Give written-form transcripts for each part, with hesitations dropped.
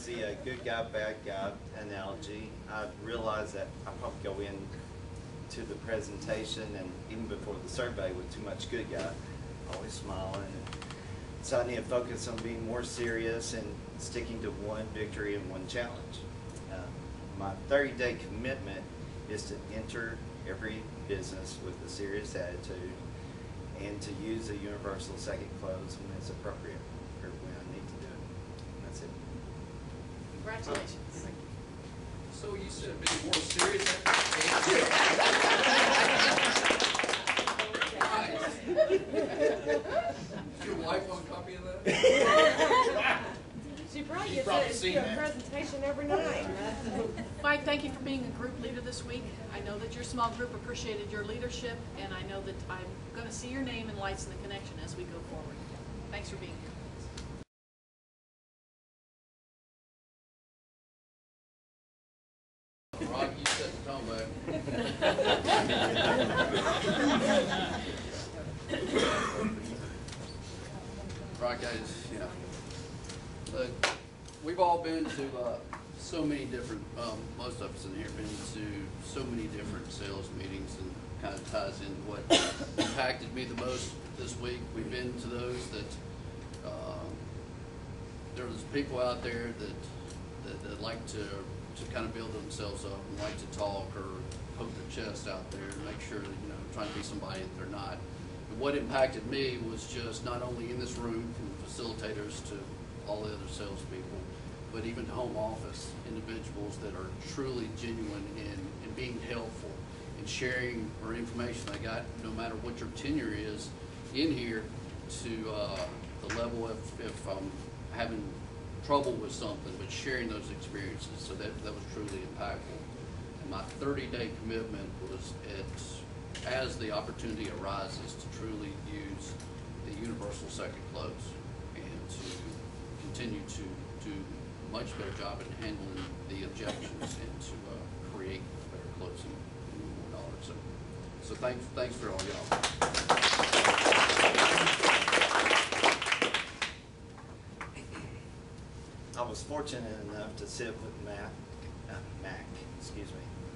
the good guy, bad guy analogy. I realized that I probably go in to the presentation and even before the survey with too much good guy, always smiling. So I need to focus on being more serious and sticking to one victory and one challenge. My 30-day commitment is to enter every business with a serious attitude and to use a universal second close when it's appropriate or when I need to do it. And that's it. Congratulations. Thank you. So you said being more serious Does your wife want a copy of that? She probably gets a presentation every night. Mike, thank you for being a group leader this week. I know that your small group appreciated your leadership, and I know that I'm going to see your name in Lights in the Connection as we go forward. Thanks for being here. Rock, you set the tone back. Right, guys, look, we've all been to so many different, most of us in here been to so many different sales meetings, and kind of ties into what impacted me the most this week. We've been to those that there's people out there that like to kind of build themselves up and like to talk or poke their chest out there and make sure that, trying to be somebody that they're not. And what impacted me was just not only in this room from facilitators to all the other salespeople, but even to home office individuals that are truly genuine in being helpful and sharing our information they got, no matter what your tenure is in here, to the level if I'm having trouble with something, but sharing those experiences. So that was truly impactful. And my 30-day commitment was as the opportunity arises to truly use the universal second close and to continue to do a much better job in handling the objections and to create better closing and more dollars. So thanks for all y'all. I was fortunate enough to sit with Mack,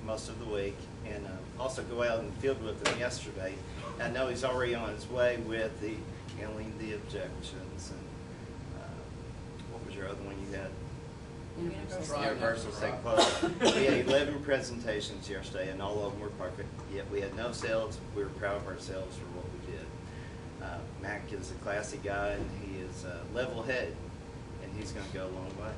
most of the week, and also go out in the field with him yesterday. I know he's already on his way with the handling the objections. And what was your other one you had? Universal second close. We had 11 presentations yesterday, and all of them were perfect. Yet we had no sales. We were proud of ourselves for what we did. Mack is a classy guy, and he is level-headed. He's going to go a long way.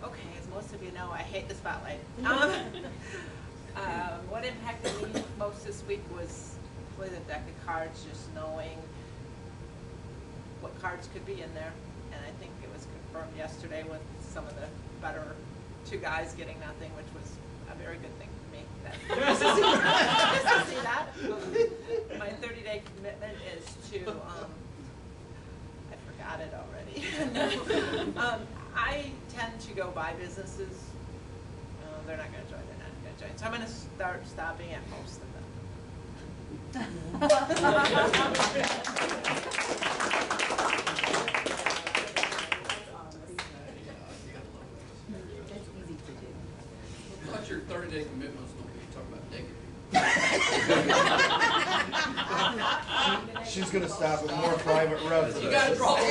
Okay, as most of you know, I hate the spotlight. What impacted me most this week was really the deck of cards, just knowing what cards could be in there. And I think it was confirmed yesterday with some of the better two guys getting nothing, which was a very good thing for me. Just to see that. My 30-day commitment is to, I forgot it already. I tend to go buy businesses. They're not going to join, they're not going to join. So I'm going to start stopping at most of them. Your 30-day commitment was going to be talking about negative. She's going to stop at more private roads. You got to draw a line.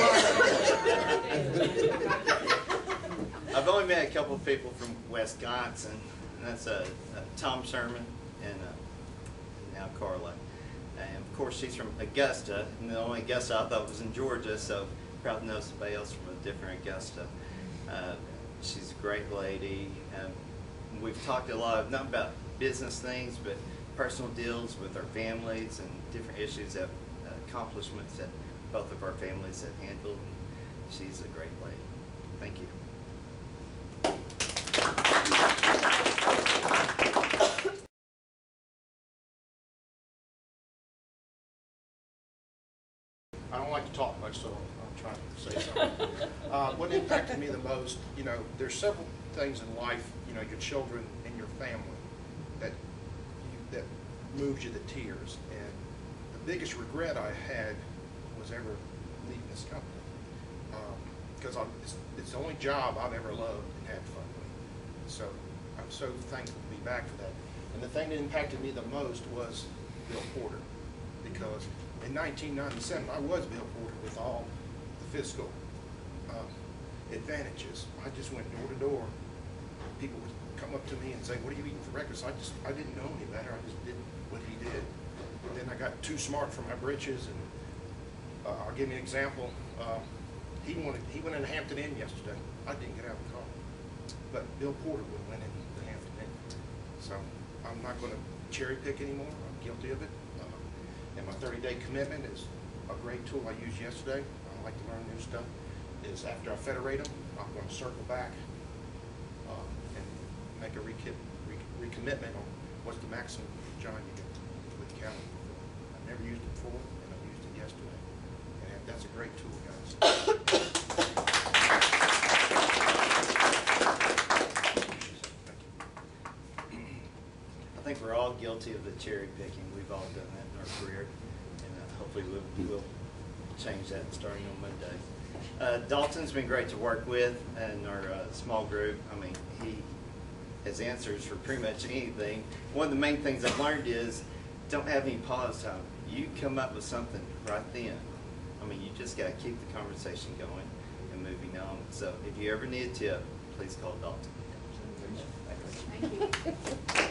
I've only met a couple of people from Wisconsin, and that's Tom Sherman and now Carla. And of course, she's from Augusta, and the only Augusta I thought was in Georgia, so proud to know somebody else from a different Augusta. She's a great lady. We've talked a lot, not about business things, but personal deals with our families and different issues, accomplishments that both of our families have handled. She's a great lady. Thank you. I don't like to talk much, so I'm trying to say something. What impacted me the most, there's several things in life, your children and your family that moves you to tears. And the biggest regret I had was ever leaving this company, because it's the only job I've ever loved and had fun with. So I'm so thankful to be back for that. And the thing that impacted me the most was Bill Porter, because in 1997 I was Bill Porter with all the fiscal advantages. I just went door to door. People would come up to me and say, "What are you eating for breakfast?" I didn't know any better. I just did what he did. And then I got too smart for my britches, and I'll give you an example. He went in the Hampton Inn yesterday. I didn't get out of the car, but Bill Porter would have went in the Hampton Inn. So I'm not going to cherry pick anymore. I'm guilty of it. And my 30-day commitment is a great tool I used yesterday. I like to learn new stuff. Is after I federate them, I'm going to circle back and make a recommitment on what's the maximum job you get with the calendar. I've never used it before, and I used it yesterday. And that's a great tool, guys. I think we're all guilty of the cherry picking. We've all done that in our career, and hopefully we'll change that starting on Monday. Dalton's been great to work with in our small group. I mean, he has answers for pretty much anything. One of the main things I've learned is don't have any pause time. You come up with something right then. I mean, you just got to keep the conversation going and moving on. So if you ever need a tip, please call Dalton. Thank you.